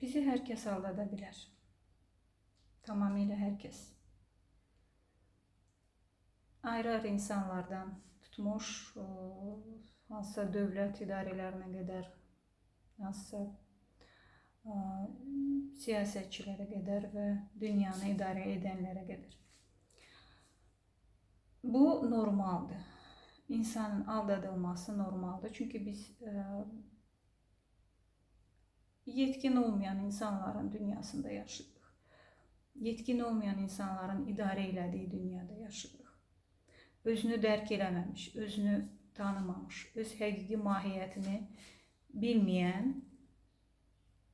Bizi hər kəs aldada bilər. Tamamilə hər kəs. Ayrı-ayrı insanlardan tutmuş, hansısa dövlət idarələrinə qədər, hansısa siyasətçilərə qədər və dünyanı idarə edənlərə qədər. Bu normaldır. İnsanın aldadılması normaldır. Çünki biz yetkin olmayan insanların dünyasında yaşayırıq. Yetkin olmayan insanların idarə elədiyi dünyada yaşayırıq. Özünü dərk eləməmiş, özünü tanımamış, öz həqiqi mahiyyətini bilməyən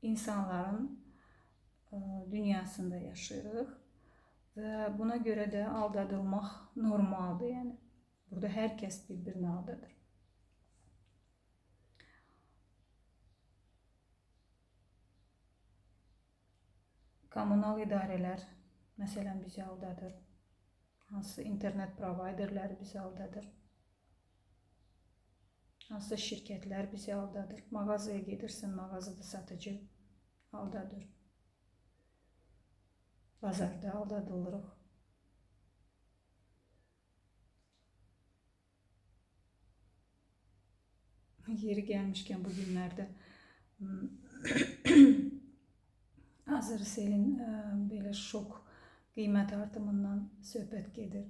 insanların dünyasında yaşayırıq və buna görə də aldadılmaq normaldır. Yəni burada hər kəs bir-birini aldadır. Kommunal idarələr məsələn bizi aldadır. Hansı internet provayderləri bizi aldadır. Hansı şirkətlər bizi aldadır. Mağazaya gedirsən, mağazada satıcı aldadır. Bazarda aldadılırıq. Yeri gəlmişkən bu günlərdə Azerselin belə şok qiymət artımından söhbət gedir.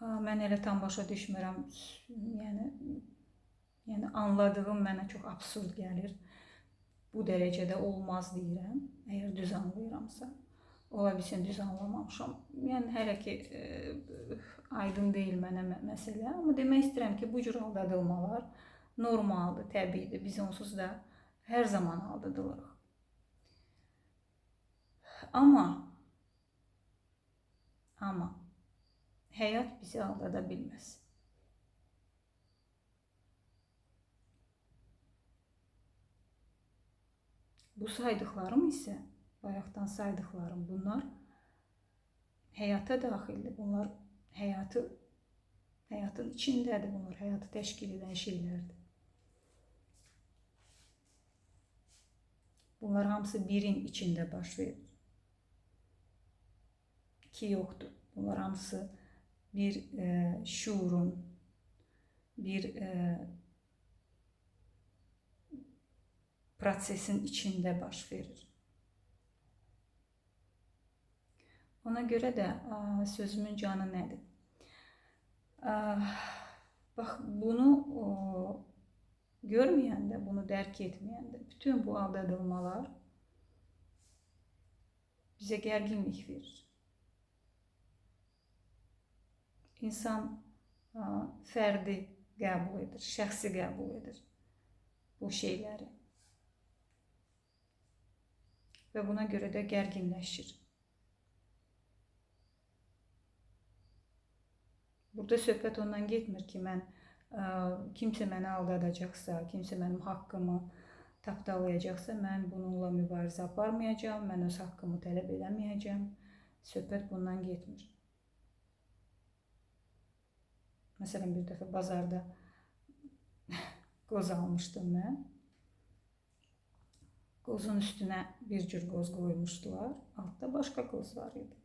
Mən elə tam başa düşmürəm. Yəni anladığım mənə çox absurd gəlir. Bu dərəcədə olmaz deyirəm. Əgər düz anlayıramsa. Ola bilsin düz anlamamışam. Yəni hələ ki aydın deyil mənə məsələ. Amma demək istəyirəm ki, bu cür aldadılmalar normaldır, təbiidir. Biz onsuz da hər zaman aldadılırıq. Amma həyat bizi aldada bilməz. Bu saydıqlarım isə, bayaqdan saydıqlarım bunlar həyata daxildir. Bunlar həyatın içindədir. Bunlar həyatı təşkil edən şeylərdir. Bunlar hamısı birin içində baş verir. İki yoxdur. Bunlar hamısı bir şuurun, bir prosesin içində baş verir. Ona görə də sözümün canı nədir? Bax, bunu görməyəndə, bunu dərk etməyəndə bütün bu aldadılmalar bizə gərginlik verir. İnsan fərdi qəbul edir, şəxsi qəbul edir bu şeyləri. Və buna görə də gərginləşir. Burada söhbət ondan getmir ki, kimsə məni aldadacaqsa, kimsə mənim haqqımı tapdalayacaqsa, mən bununla mübarizə aparmayacağam, mən öz haqqımı tələb eləməyəcəm. Söhbət bundan getmir. Məsələn, bir dəfə bazarda qoz almışdım mən. Qozun üstünə bir cür qoz qoymuşdular, altda başqa qoz var idi.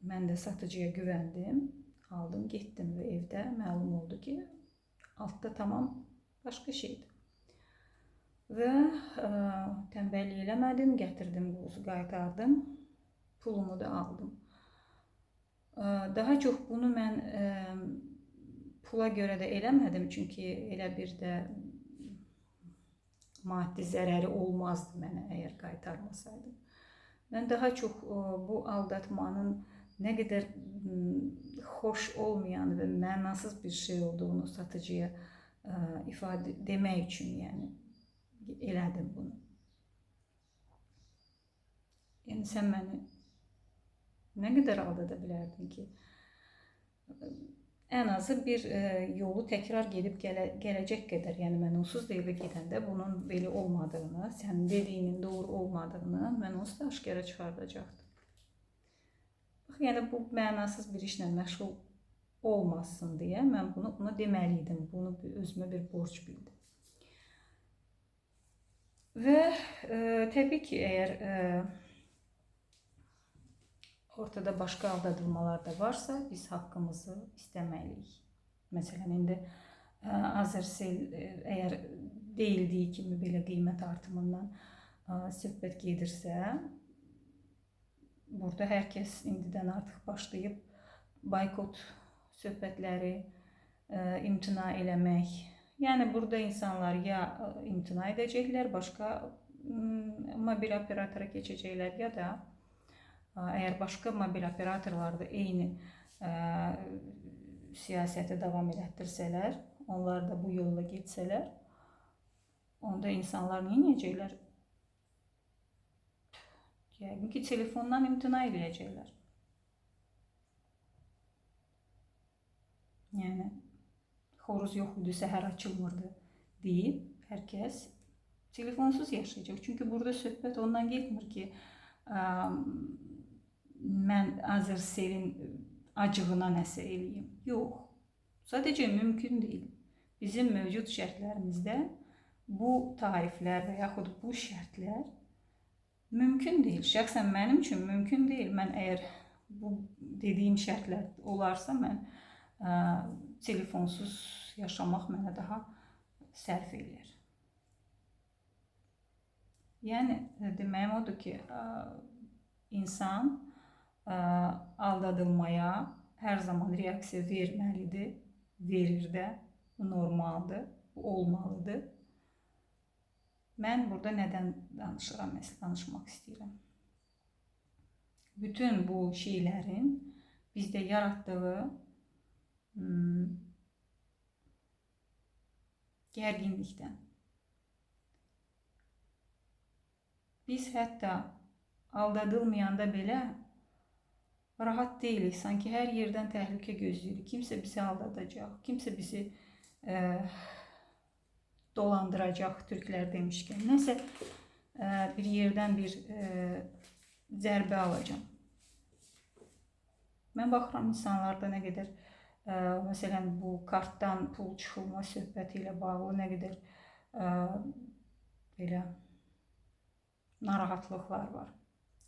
Mən də satıcıya güvəndim, aldım, getdim və evdə məlum oldu ki, altda tamam başqa şeydir. Və tənbəllik eləmədim, gətirdim qozu, qaytardım, pulumu da aldım. Daha çox bunu mən pula görə də eləmədim, çünki elə bir də maddi zərəri olmazdı mənə əgər qaytarmasaydım. Mən daha çox bu aldatmanın nə qədər xoş olmayan və mənasız bir şey olduğunu satıcıya ifadə demək üçün elədim bunu. Yəni sən məni nə qədər aldada bilərdin ki? Ən azı bir yolu təkrar gedib gələcək qədər, yəni mən onsuz da evə gedəndə bunun belə olmadığını, sənin dediyinin doğru olmadığını mən onsuz da aşkara çıxardacaqdım. Bax, yəni bu mənasız bir işlə məşğul olmasın deyə mən bunu ona deməliydim. Bunu özümə bir borc bildim. Və təbii ki, əgər ortada başqa aldadılmalar da varsa, biz haqqımızı istəməliyik. Məsələn, indi Azercell əgər deyildiyi kimi belə qiymət artımından söhbət gedirsə, burada hər kəs indidən artıq başlayıb boykot söhbətləri, imtina eləmək. Yəni burada insanlar ya imtina edəcəklər, başqa mobil operatora keçəcəklər, ya da əgər başqa mobil operatorlar da eyni siyasəti davam elətdirsələr, onlar da bu yolla getsələr, onda insanlar nə edəcəklər? Yəqin ki, telefondan imtina eləyəcəklər. Yəni, xoruz yox idi, səhər açılmırdı deyib, hər kəs telefonsuz yaşayacaq. Çünki burada söhbət ondan getmir ki, mən Azercellin acığına nəsə eləyim. Yox, sadəcə mümkün deyil. Bizim mövcud şərtlərimizdə bu tariflər və yaxud bu şərtlər mümkün deyil. Şəxsən mənim üçün mümkün deyil. Mən əgər bu dediyim şərtlər olarsa, mən telefonsuz yaşamaq mənə daha sərf eləyər. Yəni, deməyim odur ki, insan aldadılmaya hər zaman reaksiya verməlidir, verir də, bu normaldır, bu olmalıdır. Mən burada nədən danışıram, danışmaq istəyirəm. Bütün bu şeylərin bizdə yaratdığı gərginlikdən. Biz hətta aldadılmayanda belə rahat deyilik. Sanki hər yerdən təhlükə gözləyirik. Kimsə bizi aldadacaq, kimsə bizi dolandıracaq, türklər demişkən. Nəsə bir yerdən bir zərbə alacam. Mən baxıram insanlarda nə qədər, məsələn, bu kartdan pul çıxılma söhbəti ilə bağlı nə qədər belə narahatlıqlar var.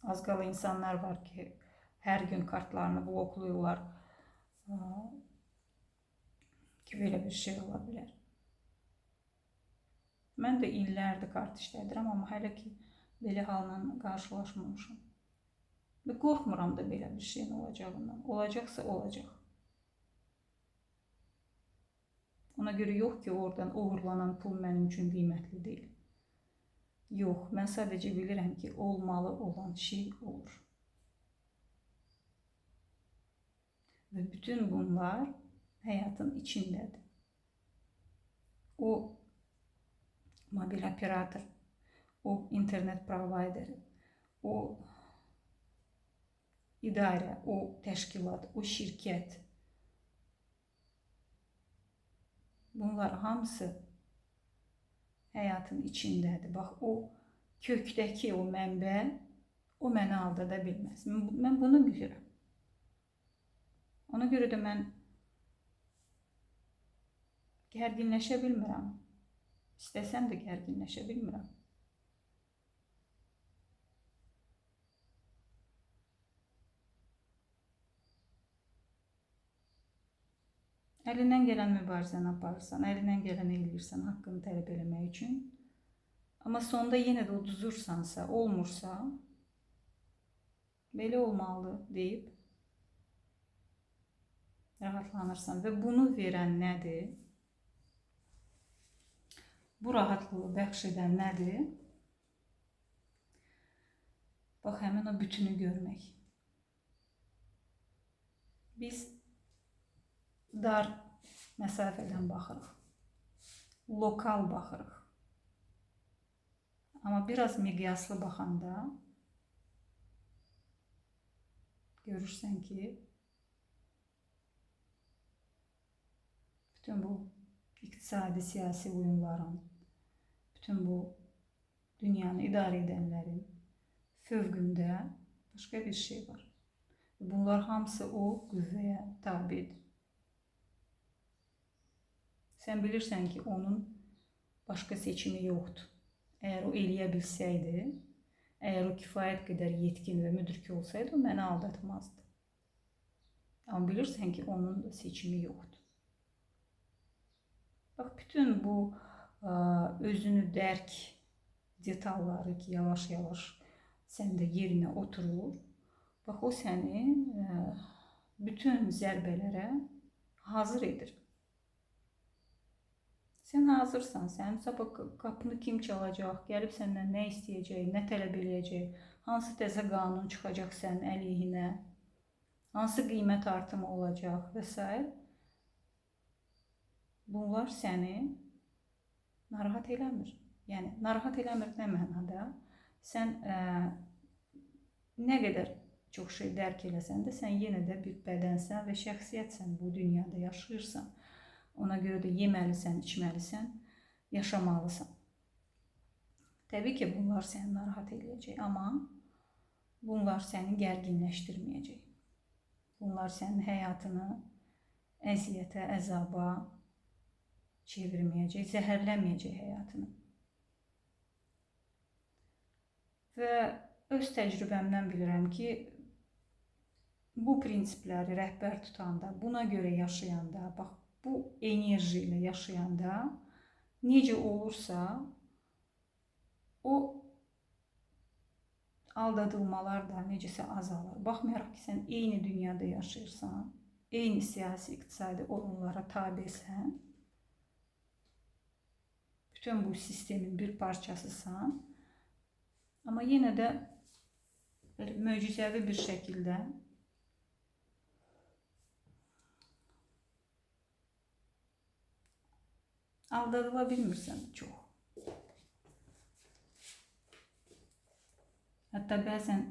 Az qala insanlar var ki, hər gün kartlarını bloklayırlar ki, belə bir şey ola bilər. Mən də illərdir kart işlədirəm, amma hələ ki, belə halla qarşılaşmamışam. Və qorxmuram da belə bir şeyin olacağından. Olacaqsa olacaq. Ona görə yox ki, oradan uğurlanan pul mənim üçün qiymətli deyil. Yox, mən sadəcə bilirəm ki, olmalı olan şey olur. Və bütün bunlar həyatın içindədir. O mobil operator, o internet provideri, o idarə, o təşkilat, o şirkət. Bunlar hamısı həyatın içindədir. Bax, o kökdəki o mənbə, o məni aldada bilməz. Mən bunu bilirəm. Ona görə də mən gərginləşə bilmirəm. İstəsəm də gərginləşə bilmirəm. Əlindən gələn mübarizəni aparırsan, əlindən gələn eləyirsən haqqını tələb eləmək üçün. Amma sonda yenə də uduzursansa, olmursa, belə olmalı deyib rahatlanırsan. Və bunu verən nədir? Bu rahatlığı bəxş edən nədir? Bax, həmin o bütünü görmək. Biz dar məsafədən baxırıq, lokal baxırıq. Amma biraz miqyaslı baxanda görürsən ki, bütün bu iqtisadi, siyasi oyunların, bütün bu dünyanı idarə edənlərin fövqündə başqa bir şey var. Bunlar hamısı o qüvvəyə tabidir. Sən bilirsən ki, onun başqa seçimi yoxdur. Əgər o eləyə bilsəydi, əgər o kifayət qədər yetkin və müdrik olsaydı, o məni aldatmazdı. Amma bilirsən ki, onun da seçimi yoxdur. Bax, bütün bu özünü dərk detalları ki, yavaş-yavaş səndə yerinə oturur. Bax, o səni bütün zərbələrə hazır edir. Sən hazırsan, sənin sabah qapını kim çalacaq, gəlib səndən nə istəyəcək, nə tələb eləyəcək, hansı təzə qanun çıxacaq sənin əleyhinə, hansı qiymət artımı olacaq və s. Bunlar səni narahat eləmir. Yəni, narahat eləmir nə mənada? Sən nə qədər çox şey dərk eləsən də, sən yenə də bir bədənsən və şəxsiyyətsən, bu dünyada yaşayırsan. Ona görə də yeməlisən, içməlisən, yaşamalısan. Təbii ki, bunlar səni narahat eləyəcək, amma bunlar səni gərginləşdirməyəcək. Bunlar sənin həyatını əziyyətə, əzaba çevirməyəcək, zəhərləməyəcək həyatını. Və öz təcrübəmdən bilirəm ki, bu prinsipləri rəhbər tutanda, buna görə yaşayanda, bax, bu enerji ilə yaşayanda necə olursa, o aldadılmalar da necəsə azalır. Baxmayaraq ki, sən eyni dünyada yaşayırsan, eyni siyasi, iqtisadi oyunlara tabesən, bütün bu sistemin bir parçasısan, amma yenə də möcüzəvi bir şəkildə aldadıla bilmirsən çox. Hətta bəzən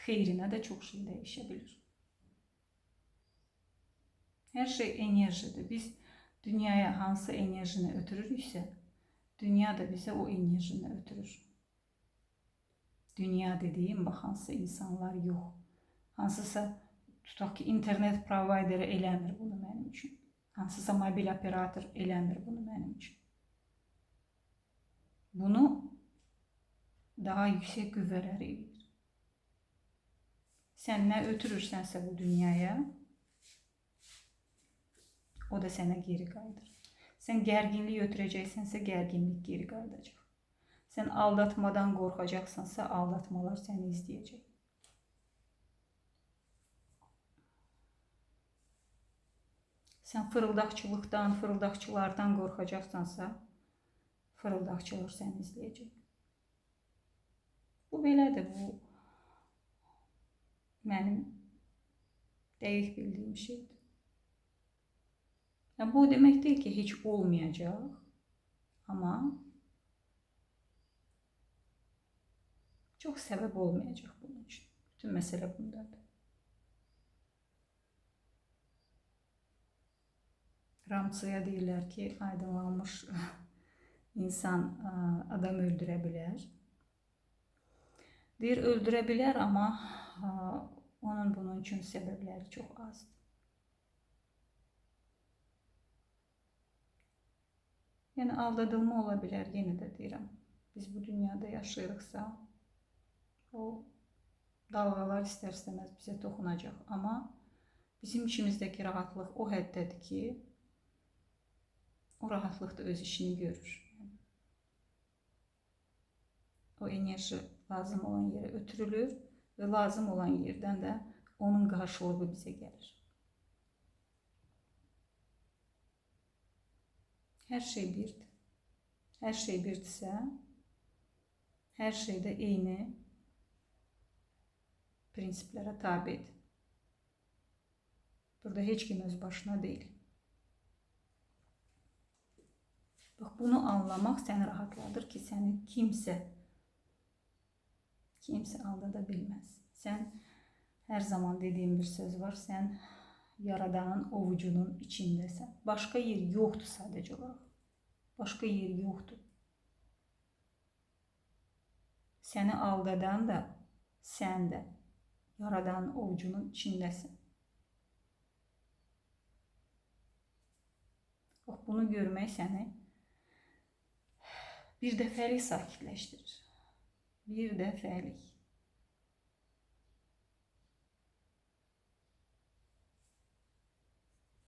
xeyrinə də çox şey dəyişə bilir. Hər şey enerjidir. Biz dünyaya hansı enerjini ötürürüksə, dünya da bizə o enerjini ötürür. Dünya dediyim, bax, hansı insanlar yox. Hansısa, tutaq ki, internet provayderi eləmir bunu mənim üçün. Hansısa mobil operator eləmir bunu mənim üçün. Bunu daha yüksək qüvvələr eləyir. Sən nə ötürürsənsə bu dünyaya, o da sənə geri qayıdır. Sən gərginlik ötürəcəksənsə, gərginlik geri qayıdacaq. Sən aldatmadan qorxacaqsansa, aldatmalar səni izləyəcək. Sən fırıldaqçılıqdan, fırıldaqçılardan qorxacaqsansa, fırıldaqçılar səni izləyəcək. Bu belədir, bu mənim dəqiq bildiyim şeydir. Bu demək deyil ki, heç olmayacaq, amma çox səbəb olmayacaq bunun üçün. Bütün məsələ bundadır. Ramçıya deyirlər ki, aydınlanmış insan adam öldürə bilər. Deyir, öldürə bilər, amma onun bunun üçün səbəbləri çox azdır. Yəni, aldadılma ola bilər, yenə də deyirəm. Biz bu dünyada yaşayırıqsa, o dalğalar istər-istəməz bizə toxunacaq. Amma bizim içimizdəki rahatlıq o həddədir ki, o rahatlıq da öz işini görür. O enerji lazım olan yerə ötürülür və lazım olan yerdən də onun qarşılığı bizə gəlir. Hər şey birdir. Hər şey birdirsə, hər şey də eyni prinsiplərə tabidir. Burada heç kim öz başına deyil. Bax, bunu anlamaq səni rahatladır ki, səni kimsə aldada bilməz. Sən, hər zaman dediyim bir söz var, sən Yaradanın ovucunun içindəsən. Başqa yer yoxdur sadəcə olaraq. Başqa yer yoxdur. Səni aldadan da, sən də Yaradanın ovucunun içindəsən. bunu görmək səni bir dəfəlik sakitləşdirir. Bir dəfəlik.